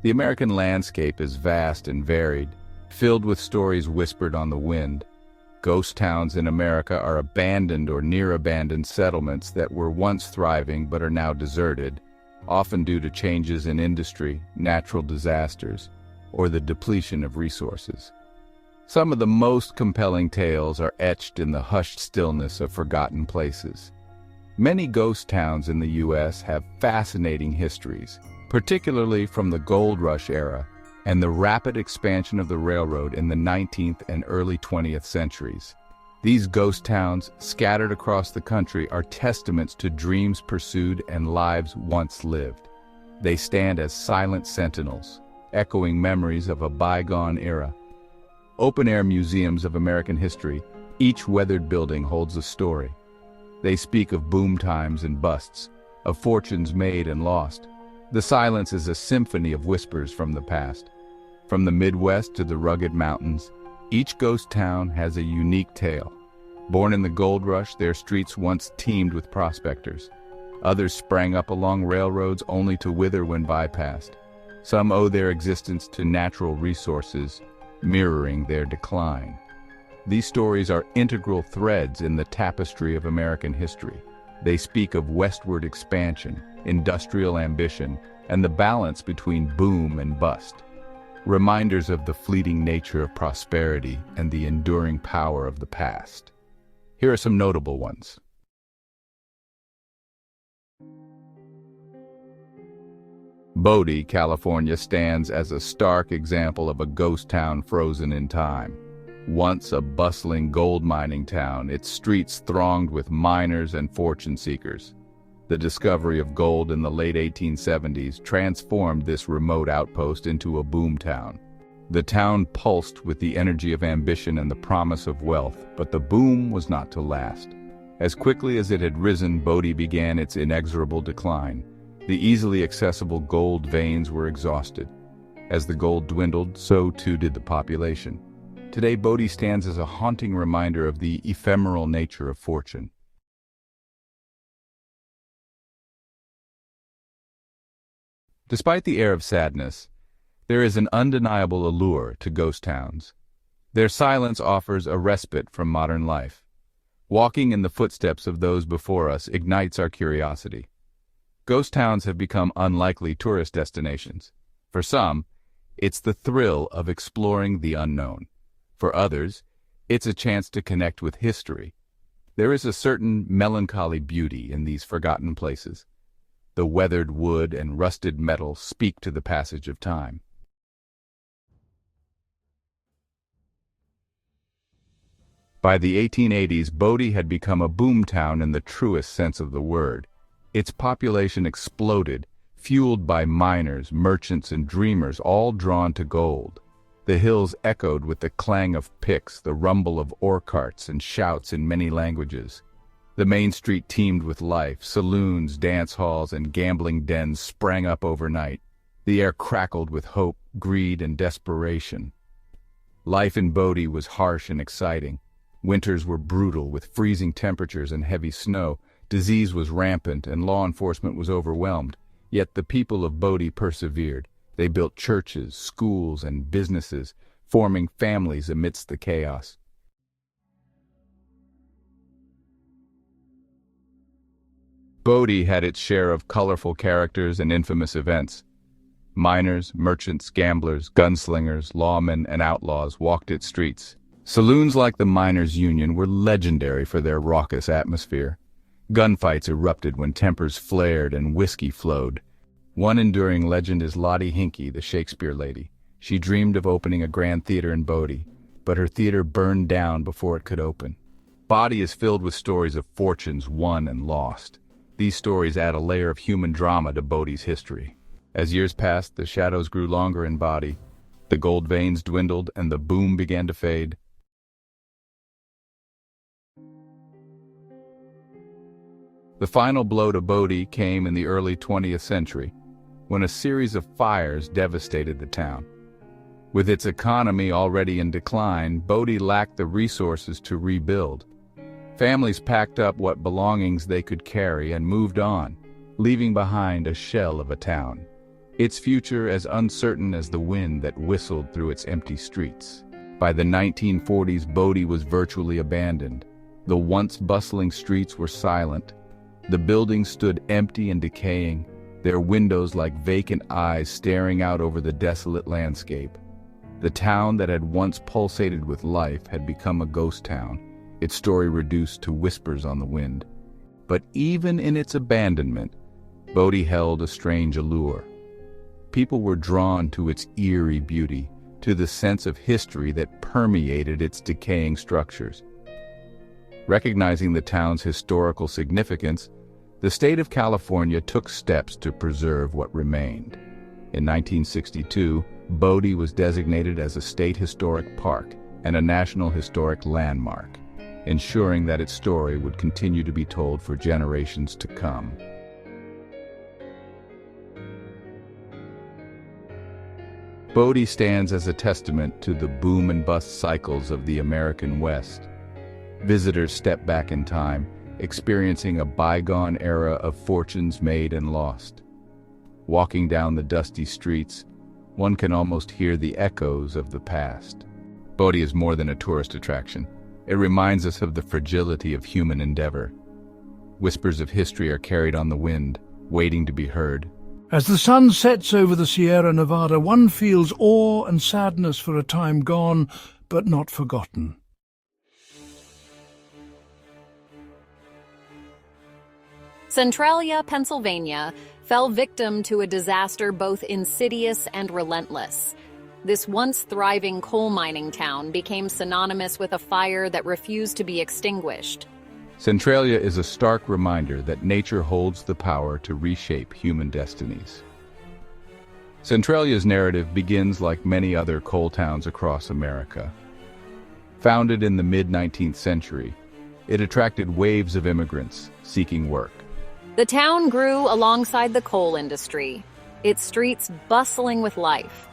The American landscape is vast and varied, filled with stories whispered on the wind. Ghost towns in America are abandoned or near-abandoned settlements that were once thriving but are now deserted, often due to changes in industry, natural disasters, or the depletion of resources. Some of the most compelling tales are etched in the hushed stillness of forgotten places. Many ghost towns in the U.S. have fascinating histories, particularly from the Gold Rush era and the rapid expansion of the railroad in the 19th and early 20th centuries. These ghost towns, scattered across the country, are testaments to dreams pursued and lives once lived. They stand as silent sentinels, echoing memories of a bygone era. Open-air museums of American history, each weathered building holds a story. They speak of boom times and busts, of fortunes made and lost. The silence is a symphony of whispers from the past. From the Midwest to the rugged mountains, each ghost town has a unique tale. Born in the gold rush, their streets once teemed with prospectors. Others sprang up along railroads only to wither when bypassed. Some owe their existence to natural resources, mirroring their decline. These stories are integral threads in the tapestry of American history. They speak of westward expansion, industrial ambition, and the balance between boom and bust. Reminders of the fleeting nature of prosperity and the enduring power of the past. Here are some notable ones. Bodie, California stands as a stark example of a ghost town frozen in time. Once a bustling gold mining town, its streets thronged with miners and fortune seekers. The discovery of gold in the late 1870s transformed this remote outpost into a boomtown. The town pulsed with the energy of ambition and the promise of wealth, but the boom was not to last. As quickly as it had risen, Bodie began its inexorable decline. The easily accessible gold veins were exhausted. As the gold dwindled, so too did the population. Today, Bodie stands as a haunting reminder of the ephemeral nature of fortune. Despite the air of sadness, there is an undeniable allure to ghost towns. Their silence offers a respite from modern life. Walking in the footsteps of those before us ignites our curiosity. Ghost towns have become unlikely tourist destinations. For some, it's the thrill of exploring the unknown. For others, it's a chance to connect with history. There is a certain melancholy beauty in these forgotten places. The weathered wood and rusted metal speak to the passage of time. By the 1880s, Bodie had become a boomtown in the truest sense of the word. Its population exploded, fueled by miners, merchants, and dreamers, all drawn to gold. The hills echoed with the clang of picks, the rumble of ore carts, and shouts in many languages. The main street teemed with life. Saloons, dance halls, and gambling dens sprang up overnight. The air crackled with hope, greed, and desperation. Life in Bodie was harsh and exciting. Winters were brutal, with freezing temperatures and heavy snow. Disease was rampant, and law enforcement was overwhelmed. Yet the people of Bodie persevered. They built churches, schools, and businesses, forming families amidst the chaos. Bodie had its share of colorful characters and infamous events. Miners, merchants, gamblers, gunslingers, lawmen, and outlaws walked its streets. Saloons like the Miners' Union were legendary for their raucous atmosphere. Gunfights erupted when tempers flared and whiskey flowed. One enduring legend is Lottie Hinkey, the Shakespeare lady. She dreamed of opening a grand theater in Bodie, but her theater burned down before it could open. Bodie is filled with stories of fortunes won and lost. These stories add a layer of human drama to Bodie's history. As years passed, the shadows grew longer in Bodie. The gold veins dwindled and the boom began to fade. The final blow to Bodie came in the early 20th century, when a series of fires devastated the town. With its economy already in decline, Bodie lacked the resources to rebuild. Families packed up what belongings they could carry and moved on, leaving behind a shell of a town. its future as uncertain as the wind that whistled through its empty streets. By the 1940s, Bodie was virtually abandoned. The once bustling streets were silent. The buildings stood empty and decaying, their windows like vacant eyes staring out over the desolate landscape. The town that had once pulsated with life had become a ghost town, its story reduced to whispers on the wind. But even in its abandonment, Bodie held a strange allure. People were drawn to its eerie beauty, to the sense of history that permeated its decaying structures. Recognizing the town's historical significance, the state of California took steps to preserve what remained. In 1962, Bodie was designated as a state historic park and a national historic landmark, ensuring that its story would continue to be told for generations to come. Bodie stands as a testament to the boom and bust cycles of the American West. Visitors step back in time, experiencing a bygone era of fortunes made and lost. Walking down the dusty streets, one can almost hear the echoes of the past. Bodie is more than a tourist attraction. It reminds us of the fragility of human endeavor. Whispers of history are carried on the wind, waiting to be heard. As the sun sets over the Sierra Nevada, one feels awe and sadness for a time gone, but not forgotten. Centralia, Pennsylvania, fell victim to a disaster both insidious and relentless. This once thriving coal mining town became synonymous with a fire that refused to be extinguished. Centralia is a stark reminder that nature holds the power to reshape human destinies. Centralia's narrative begins like many other coal towns across America. Founded in the mid-19th century, it attracted waves of immigrants seeking work. The town grew alongside the coal industry, its streets bustling with life.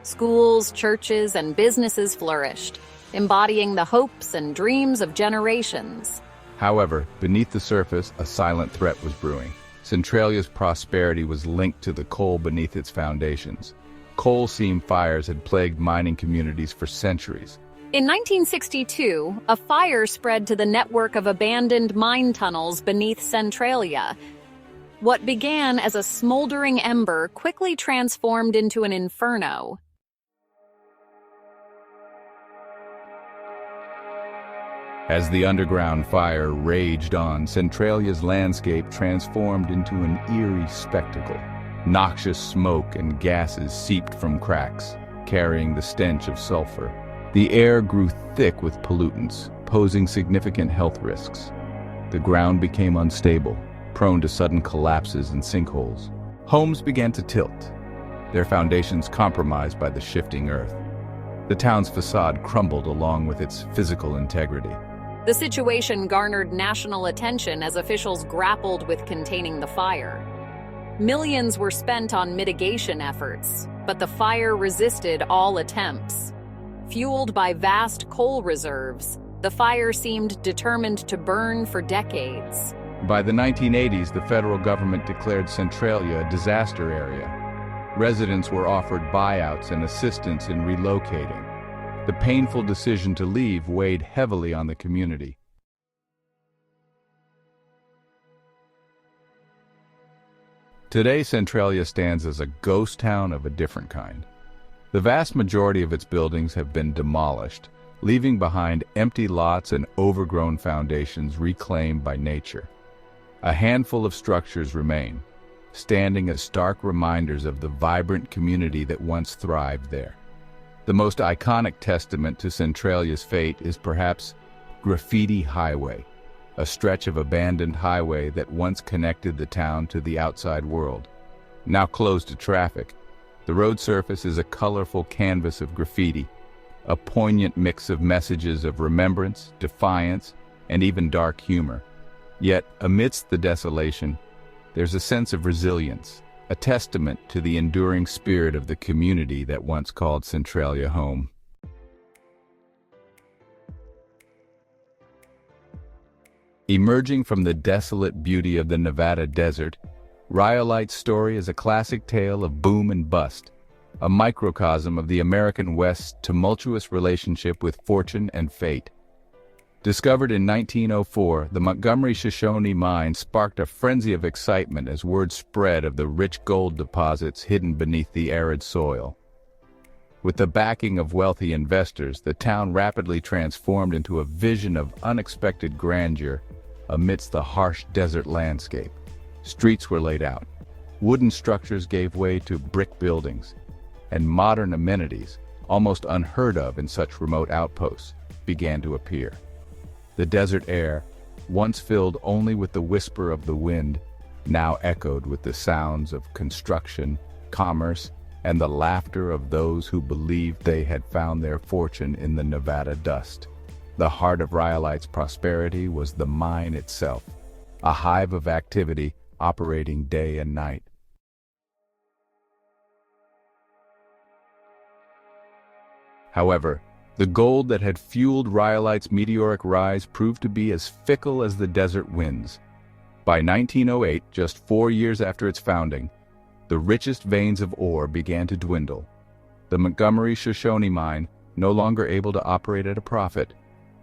Schools, churches, and businesses flourished, embodying the hopes and dreams of generations. However, beneath the surface, a silent threat was brewing. Centralia's prosperity was linked to the coal beneath its foundations. Coal seam fires had plagued mining communities for centuries. In 1962, a fire spread to the network of abandoned mine tunnels beneath Centralia. What began as a smoldering ember quickly transformed into an inferno. As the underground fire raged on, Centralia's landscape transformed into an eerie spectacle. Noxious smoke and gases seeped from cracks, carrying the stench of sulfur. The air grew thick with pollutants, posing significant health risks. The ground became unstable, prone to sudden collapses and sinkholes. Homes began to tilt, their foundations compromised by the shifting earth. The town's facade crumbled along with its physical integrity. The situation garnered national attention as officials grappled with containing the fire. Millions were spent on mitigation efforts, but the fire resisted all attempts. Fueled by vast coal reserves, the fire seemed determined to burn for decades. By the 1980s, the federal government declared Centralia a disaster area. Residents were offered buyouts and assistance in relocating. The painful decision to leave weighed heavily on the community. Today, Centralia stands as a ghost town of a different kind. The vast majority of its buildings have been demolished, leaving behind empty lots and overgrown foundations reclaimed by nature. A handful of structures remain, standing as stark reminders of the vibrant community that once thrived there. The most iconic testament to Centralia's fate is perhaps Graffiti Highway, a stretch of abandoned highway that once connected the town to the outside world. Now closed to traffic, the road surface is a colorful canvas of graffiti, a poignant mix of messages of remembrance, defiance, and even dark humor. Yet, amidst the desolation, there's a sense of resilience, a testament to the enduring spirit of the community that once called Centralia home. Emerging from the desolate beauty of the Nevada desert, Rhyolite's story is a classic tale of boom and bust, a microcosm of the American West's tumultuous relationship with fortune and fate. Discovered in 1904, the Montgomery-Shoshone mine sparked a frenzy of excitement as word spread of the rich gold deposits hidden beneath the arid soil. With the backing of wealthy investors, the town rapidly transformed into a vision of unexpected grandeur amidst the harsh desert landscape. Streets were laid out, wooden structures gave way to brick buildings, and modern amenities, almost unheard of in such remote outposts, began to appear. The desert air, once filled only with the whisper of the wind, now echoed with the sounds of construction, commerce, and the laughter of those who believed they had found their fortune in the Nevada dust. The heart of Rhyolite's prosperity was the mine itself, a hive of activity operating day and night. However, the gold that had fueled Rhyolite's meteoric rise proved to be as fickle as the desert winds. By 1908, just 4 years after its founding, the richest veins of ore began to dwindle. The Montgomery-Shoshone mine, no longer able to operate at a profit,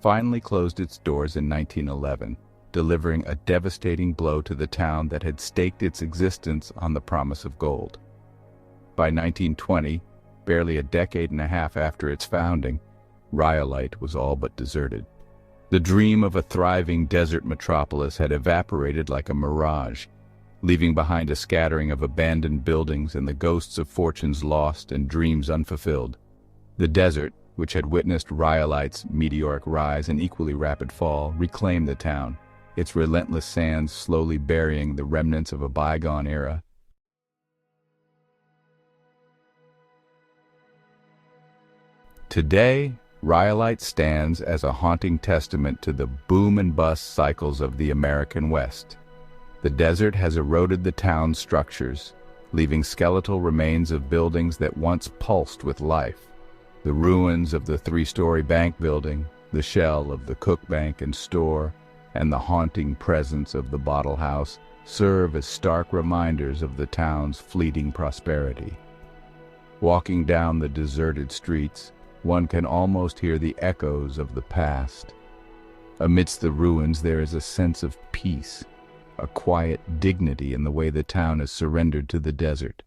finally closed its doors in 1911, delivering a devastating blow to the town that had staked its existence on the promise of gold. By 1920, barely a decade and a half after its founding, Rhyolite was all but deserted. The dream of a thriving desert metropolis had evaporated like a mirage, leaving behind a scattering of abandoned buildings and the ghosts of fortunes lost and dreams unfulfilled. The desert, which had witnessed Rhyolite's meteoric rise and equally rapid fall, reclaimed the town, its relentless sands slowly burying the remnants of a bygone era. Today, Rhyolite stands as a haunting testament to the boom and bust cycles of the American West. The desert has eroded the town's structures, leaving skeletal remains of buildings that once pulsed with life. The ruins of the 3-story bank building, the shell of the cook bank and store, and the haunting presence of the bottle house serve as stark reminders of the town's fleeting prosperity. Walking down the deserted streets, one can almost hear the echoes of the past. Amidst the ruins there is a sense of peace, a quiet dignity in the way the town is surrendered to the desert.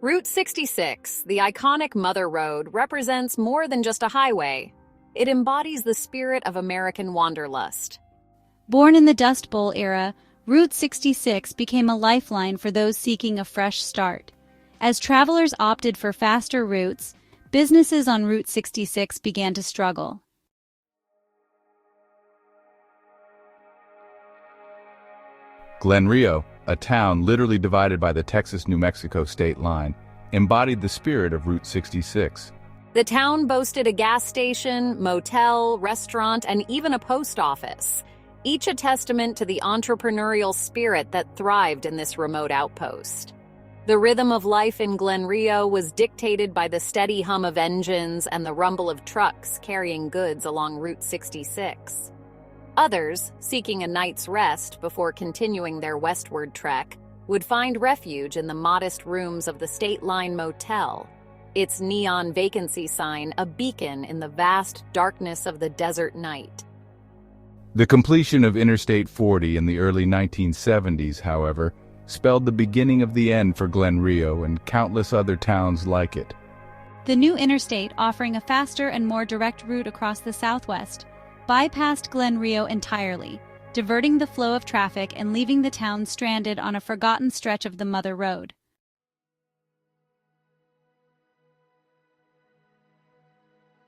Route 66, the iconic Mother Road, represents more than just a highway. It embodies the spirit of American wanderlust. Born in the Dust Bowl era, Route 66 became a lifeline for those seeking a fresh start. As travelers opted for faster routes, businesses on Route 66 began to struggle. Glen Rio, a town literally divided by the Texas-New Mexico state line, embodied the spirit of Route 66. The town boasted a gas station, motel, restaurant, and even a post office, each a testament to the entrepreneurial spirit that thrived in this remote outpost. The rhythm of life in Glen Rio was dictated by the steady hum of engines and the rumble of trucks carrying goods along Route 66. Others, seeking a night's rest before continuing their westward trek, would find refuge in the modest rooms of the State Line Motel, its neon vacancy sign a beacon in the vast darkness of the desert night. The completion of Interstate 40 in the early 1970s, however, spelled the beginning of the end for Glen Rio and countless other towns like it. The new interstate, offering a faster and more direct route across the Southwest, bypassed Glen Rio entirely, diverting the flow of traffic and leaving the town stranded on a forgotten stretch of the Mother Road.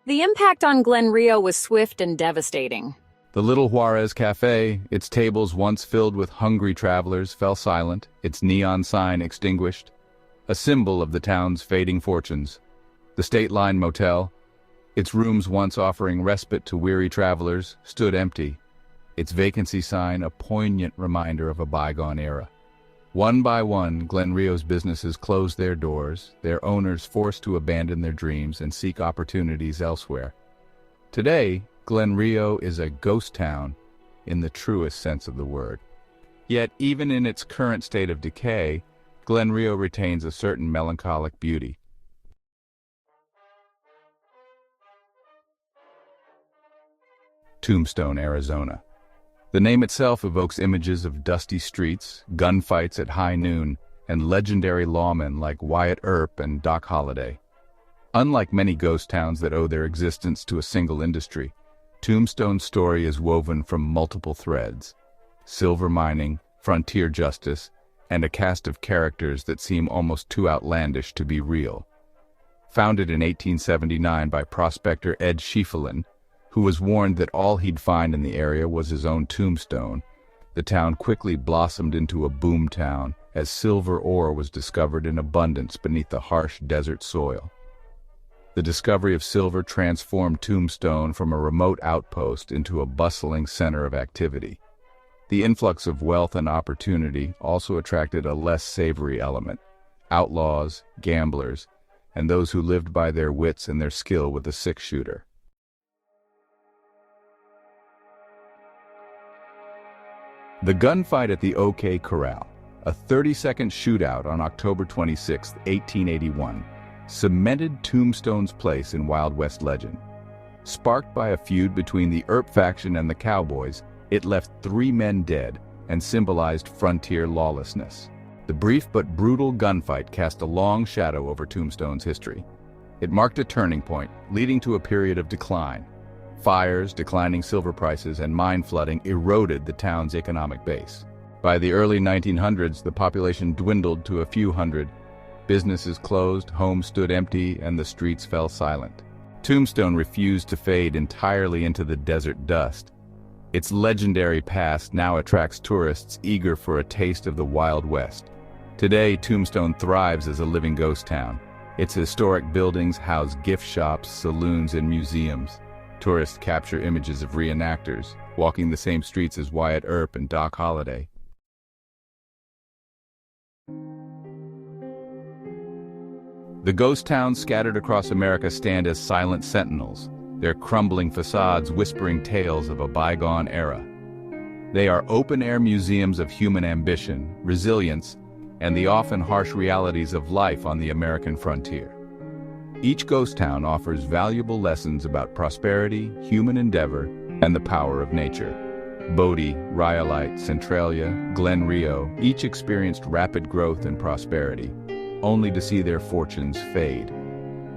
The impact on Glen Rio was swift and devastating. The Little Juarez Cafe, its tables once filled with hungry travelers, fell silent, its neon sign extinguished, a symbol of the town's fading fortunes. The State Line Motel, its rooms once offering respite to weary travelers, stood empty, its vacancy sign a poignant reminder of a bygone era. One by one, Glen Rio's businesses closed their doors, their owners forced to abandon their dreams and seek opportunities elsewhere. Today, Glen Rio is a ghost town, in the truest sense of the word. Yet, even in its current state of decay, Glen Rio retains a certain melancholic beauty. Tombstone, Arizona. The name itself evokes images of dusty streets, gunfights at high noon, and legendary lawmen like Wyatt Earp and Doc Holliday. Unlike many ghost towns that owe their existence to a single industry, Tombstone's story is woven from multiple threads: silver mining, frontier justice, and a cast of characters that seem almost too outlandish to be real. Founded in 1879 by prospector Ed Schieffelin, who was warned that all he'd find in the area was his own tombstone, the town quickly blossomed into a boomtown as silver ore was discovered in abundance beneath the harsh desert soil. The discovery of silver transformed Tombstone from a remote outpost into a bustling center of activity. The influx of wealth and opportunity also attracted a less savory element: outlaws, gamblers, and those who lived by their wits and their skill with a six-shooter. The gunfight at the OK Corral, a 30-second shootout on October 26, 1881, cemented Tombstone's place in Wild West legend. Sparked by a feud between the Earp faction and the Cowboys, it left 3 men dead and symbolized frontier lawlessness. The brief but brutal gunfight cast a long shadow over Tombstone's history. It marked a turning point, leading to a period of decline. Fires, declining silver prices, and mine flooding eroded the town's economic base. By the early 1900s, the population dwindled to a few hundred. Businesses closed, homes stood empty, and the streets fell silent. Tombstone refused to fade entirely into the desert dust. Its legendary past now attracts tourists eager for a taste of the Wild West. Today, Tombstone thrives as a living ghost town. Its historic buildings house gift shops, saloons, and museums. Tourists capture images of reenactors, walking the same streets as Wyatt Earp and Doc Holliday. The ghost towns scattered across America stand as silent sentinels, their crumbling facades whispering tales of a bygone era. They are open-air museums of human ambition, resilience, and the often harsh realities of life on the American frontier. Each ghost town offers valuable lessons about prosperity, human endeavor, and the power of nature. Bodie, Rhyolite, Centralia, Glen Rio each experienced rapid growth and prosperity, only to see their fortunes fade.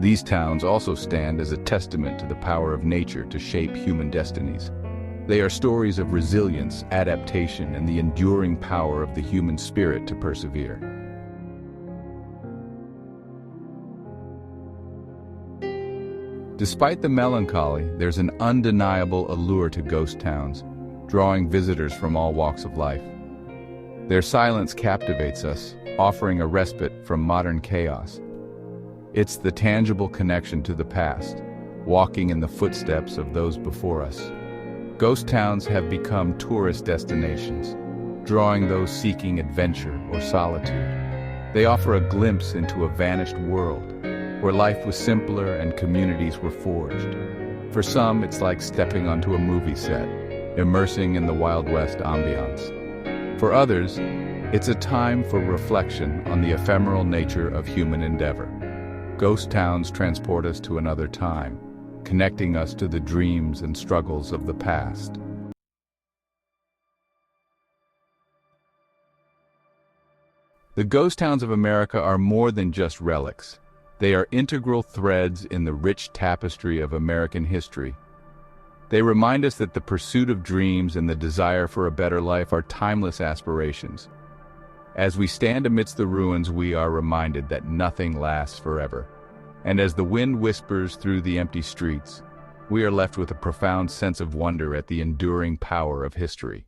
These towns also stand as a testament to the power of nature to shape human destinies. They are stories of resilience, adaptation, and the enduring power of the human spirit to persevere. Despite the melancholy, there's an undeniable allure to ghost towns, drawing visitors from all walks of life. Their silence captivates us, offering a respite from modern chaos. It's the tangible connection to the past, walking in the footsteps of those before us. Ghost towns have become tourist destinations, drawing those seeking adventure or solitude. They offer a glimpse into a vanished world, where life was simpler and communities were forged. For some, it's like stepping onto a movie set, immersing in the Wild West ambiance. For others, it's a time for reflection on the ephemeral nature of human endeavor. Ghost towns transport us to another time, connecting us to the dreams and struggles of the past. The ghost towns of America are more than just relics. They are integral threads in the rich tapestry of American history. They remind us that the pursuit of dreams and the desire for a better life are timeless aspirations. As we stand amidst the ruins, we are reminded that nothing lasts forever. And as the wind whispers through the empty streets, we are left with a profound sense of wonder at the enduring power of history.